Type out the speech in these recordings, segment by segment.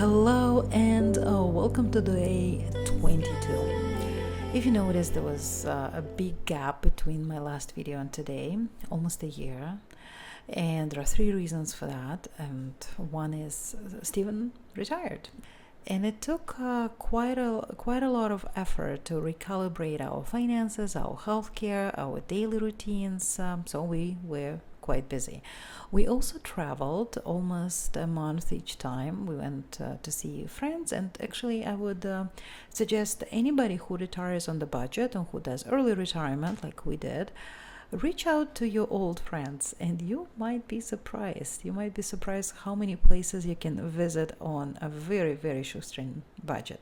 Hello and welcome to day 22. If you noticed, there was a big gap between my last video and today, almost a year. And there are three reasons for that. And one is Stephen retired. And it took quite a lot of effort to recalibrate our finances, our healthcare, our daily routines. So we were quite busy. We also traveled almost a month each time. We went to see friends, and actually I would suggest anybody who retires on the budget and who does early retirement like we did, reach out to your old friends, and you might be surprised. You might be surprised how many places you can visit on a very, very shoestring budget.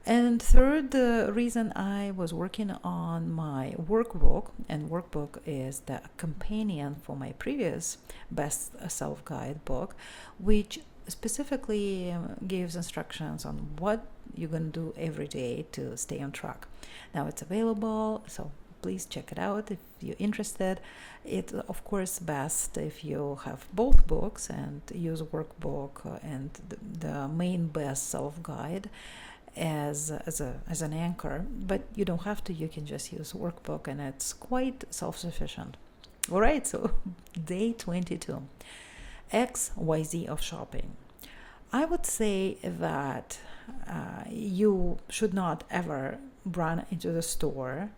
And third, the reason I was working on my workbook, and workbook is the companion for my previous best self-guide book, which specifically gives instructions on what you're going to do every day to stay on track. Now it's available, so please check it out if you're interested. It's of course best if you have both books and use workbook and the main best self-guide as an anchor, but you don't have to. You can just use workbook and it's quite self-sufficient. All right, so day 22, XYZ of shopping. I would say that you should not ever run into the store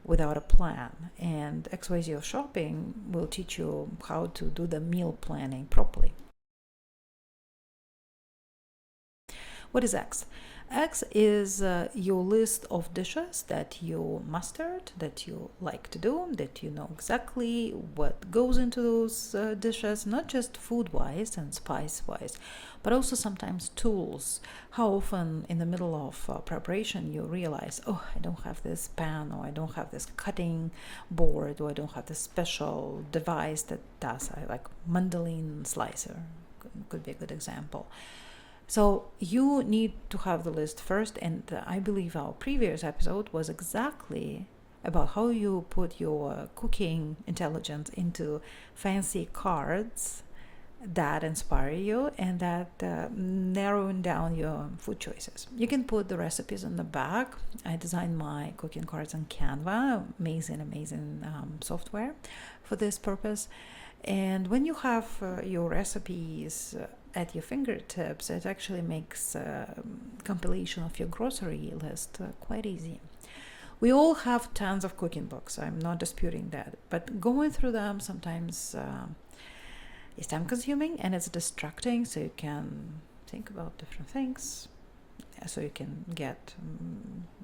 without a plan, and XYZ of shopping will teach you how to do the meal planning properly. What is X? X is your list of dishes that you mastered, that you like to do, that you know exactly what goes into those dishes, not just food-wise and spice-wise, but also sometimes tools. How often in the middle of preparation you realize, oh, I don't have this pan, or I don't have this cutting board, or I don't have this special device that does, like mandolin slicer, could be a good example. So you need to have the list first, and I believe our previous episode was exactly about how you put your cooking intelligence into fancy cards that inspire you and that narrowing down your food choices. You can put the recipes on the back. I designed my cooking cards on Canva, amazing software for this purpose. And when you have your recipes at your fingertips, it actually makes compilation of your grocery list quite easy. We all have tons of cooking books. I'm not disputing that, but going through them sometimes is time consuming and it's distracting, so you can think about different things, so you can get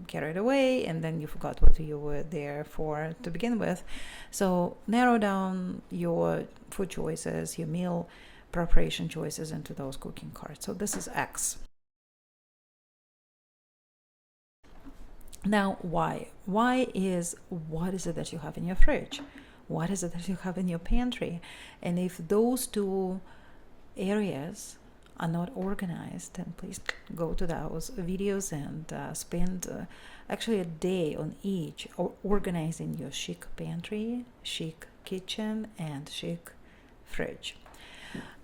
carried away and then you forgot what you were there for to begin with. So narrow down your food choices, your meal preparation choices into those cooking cards. So this is X. Now Y is what is it that you have in your fridge, what is it that you have in your pantry, and if those two areas are not organized, then please go to those videos and spend actually a day on each, organizing your chic pantry, chic kitchen, and chic fridge.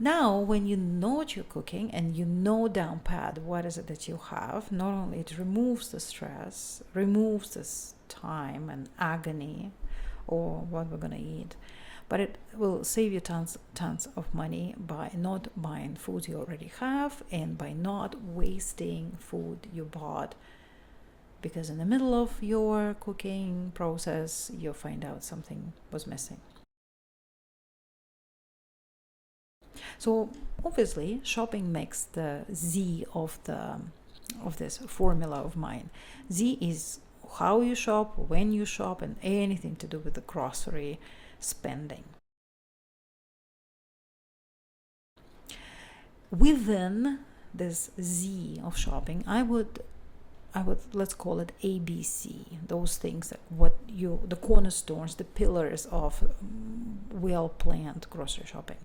Now, when you know what you're cooking and you know down pat what is it that you have, not only it removes the stress, removes this time and agony or what we're going to eat, but it will save you tons of money by not buying food you already have and by not wasting food you bought, because in the middle of your cooking process you find out something was missing. So obviously shopping makes the Z of this formula of mine. Z is how you shop, when you shop, and anything to do with the grocery spending. Within this Z of shopping, I would let's call it ABC. Those things that the cornerstones, the pillars of well-planned grocery shopping.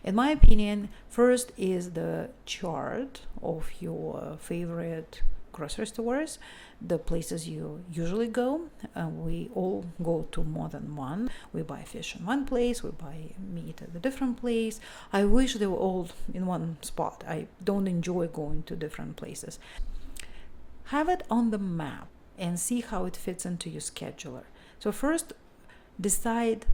In my opinion, first is the chart of your favorite grocery stores, the places you usually go. We all go to more than one. We buy fish in one place, we buy meat at a different place. I wish they were all in one spot. I don't enjoy going to different places. Have it on the map and see how it fits into your scheduler. So first, decide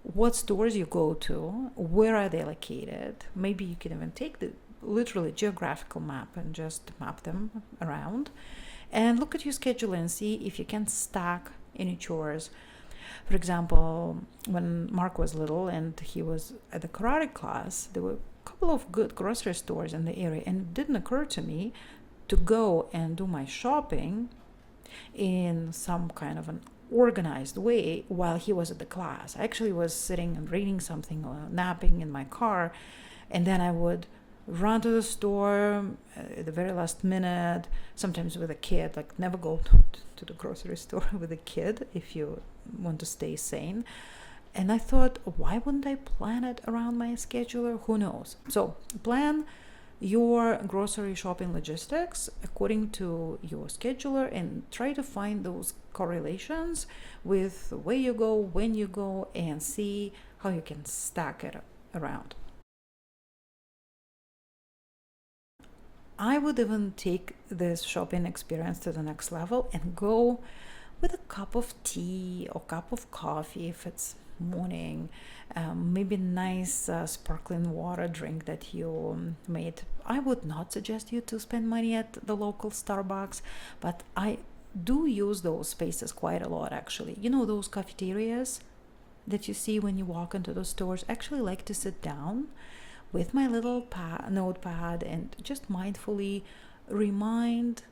what stores you go to, where are they located. Maybe you can even take the literally geographical map and just map them around, and look at your schedule and see if you can stack any chores. For example, when Mark was little and he was at the karate class, there were a couple of good grocery stores in the area, and it didn't occur to me to go and do my shopping in some kind of an organized way while he was at the class. I actually was sitting and reading something or napping in my car, and then I would run to the store at the very last minute, sometimes with a kid. Like, never go to the grocery store with a kid if you want to stay sane. And I thought, why wouldn't I plan it around my scheduler? Who knows? So plan your grocery shopping logistics according to your scheduler and try to find those correlations with where you go, when you go, and see how you can stack it around. I would even take this shopping experience to the next level and go with a cup of tea or cup of coffee if it's morning, maybe nice sparkling water drink that you made. I would not suggest you to spend money at the local Starbucks, but I do use those spaces quite a lot actually. You know, those cafeterias that you see when you walk into the stores. I actually like to sit down with my little notepad and just mindfully remind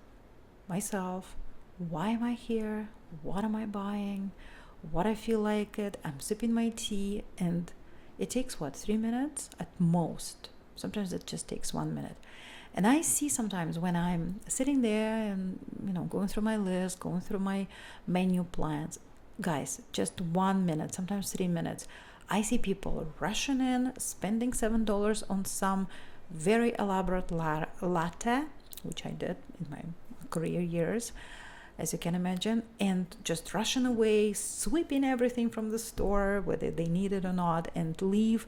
myself, why am I here? What am I buying? What I feel like it? I'm sipping my tea, and it takes 3 minutes at most. Sometimes it just takes 1 minute. And I see sometimes when I'm sitting there and, going through my list, going through my menu plans, guys, just 1 minute, sometimes 3 minutes. I see people rushing in, spending $7 on some very elaborate latte, which I did in my career years, as you can imagine, and just rushing away, sweeping everything from the store, whether they need it or not, and leave.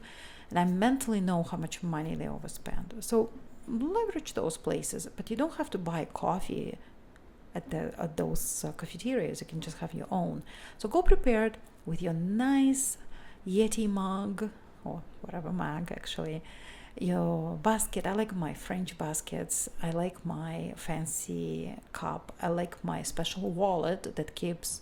And I mentally know how much money they overspend. So leverage those places, but you don't have to buy coffee at those cafeterias. You can just have your own. So go prepared with your nice Yeti mug, or whatever mug actually, your basket. I like my French baskets. I like my fancy cup. I like my special wallet that keeps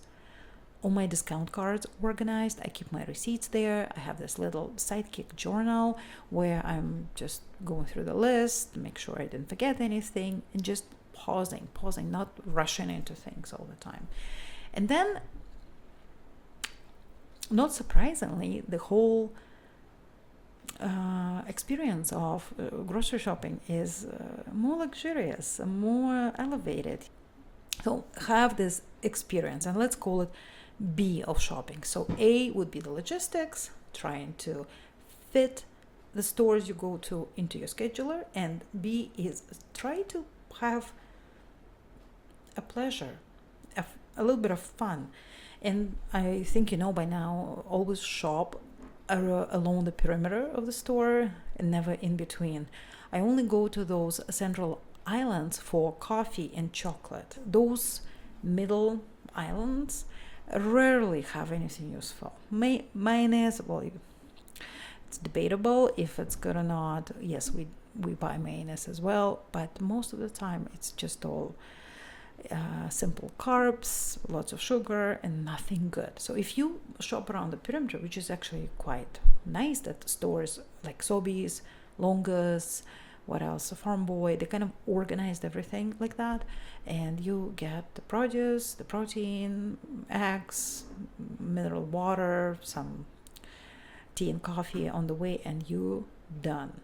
all my discount cards organized. I keep my receipts there. I have this little sidekick journal where I'm just going through the list, make sure I didn't forget anything, and just pausing, not rushing into things all the time. And then, not surprisingly, the whole experience of grocery shopping is more luxurious, more elevated. So have this experience, and let's call it B of shopping. So A would be the logistics, trying to fit the stores you go to into your scheduler, and B is try to have a pleasure, a little bit of fun. And I think by now, always shop along the perimeter of the store and never in between. I only go to those central islands for coffee and chocolate. Those middle islands rarely have anything useful. Mayonnaise, well, it's debatable if it's good or not. Yes, we buy mayonnaise as well, but most of the time it's just all simple carbs, lots of sugar, and nothing good. So if you shop around the perimeter, which is actually quite nice, that stores like Sobeys, Longus, what else, Farm Boy, they kind of organized everything like that, and you get the produce, the protein, eggs, mineral water, some tea and coffee on the way, and you done.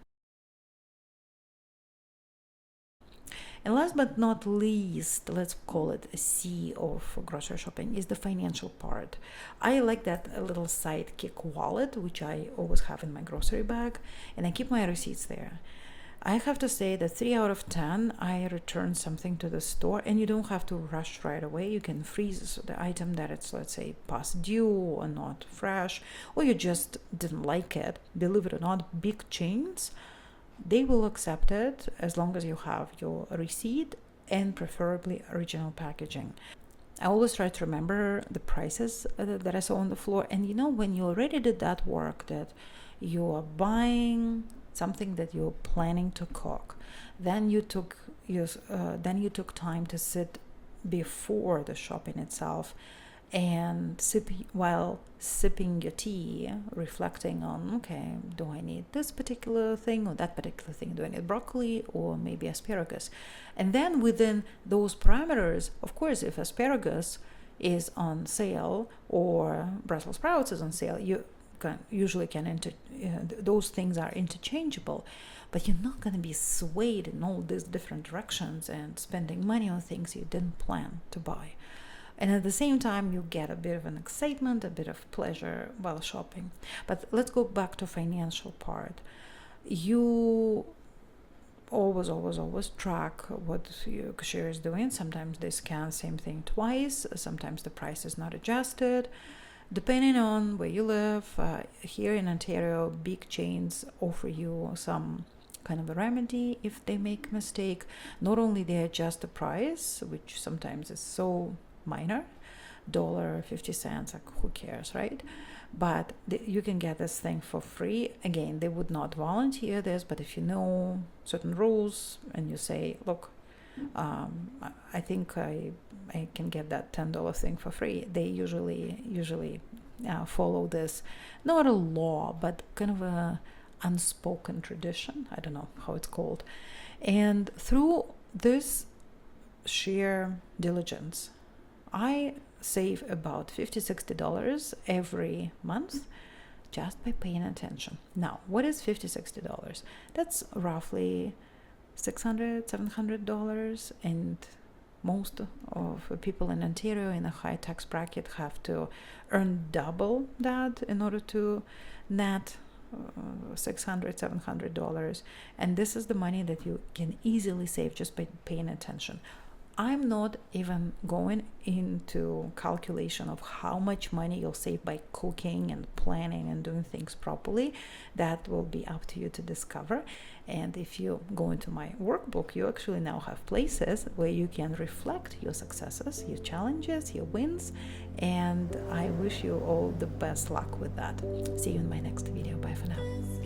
And last but not least, let's call it a C of grocery shopping, is the financial part. I like that little sidekick wallet, which I always have in my grocery bag, and I keep my receipts there. I have to say that 3 out of 10, I return something to the store, and you don't have to rush right away. You can freeze the item that it's, let's say, past due or not fresh, or you just didn't like it. Believe it or not, big chains, they will accept it as long as you have your receipt and preferably original packaging. I always try to remember the prices that I saw on the floor. And when you already did that work, that you are buying something that you're planning to cook, then you took time to sit before the shopping itself and while sipping your tea, reflecting on, okay, do I need this particular thing or that particular thing? Do I need broccoli or maybe asparagus? And then within those parameters, of course, if asparagus is on sale or Brussels sprouts is on sale, you those things are interchangeable, but you're not going to be swayed in all these different directions and spending money on things you didn't plan to buy. And at the same time, you get a bit of an excitement, a bit of pleasure while shopping. But let's go back to financial part. You always track what your cashier is doing. Sometimes they scan same thing twice. Sometimes the price is not adjusted. Depending on where you live, here in Ontario, big chains offer you some kind of a remedy if they make a mistake. Not only they adjust the price, which sometimes is so minor, $1.50, like who cares, right? But you can get this thing for free. Again, they would not volunteer this, but if you know certain rules and you say, look, I think I can get that $10 thing for free, they usually follow this, not a law, but kind of a unspoken tradition. I don't know how it's called. And through this sheer diligence, I save about $50-$60 every month just by paying attention. Now, what is $50-$60? That's roughly $600-$700, and most of the people in Ontario in a high tax bracket have to earn double that in order to net $600-$700, and this is the money that you can easily save just by paying attention. I'm not even going into calculation of how much money you'll save by cooking and planning and doing things properly. That will be up to you to discover. And if you go into my workbook, you actually now have places where you can reflect your successes, your challenges, your wins. And I wish you all the best luck with that. See you in my next video. Bye for now.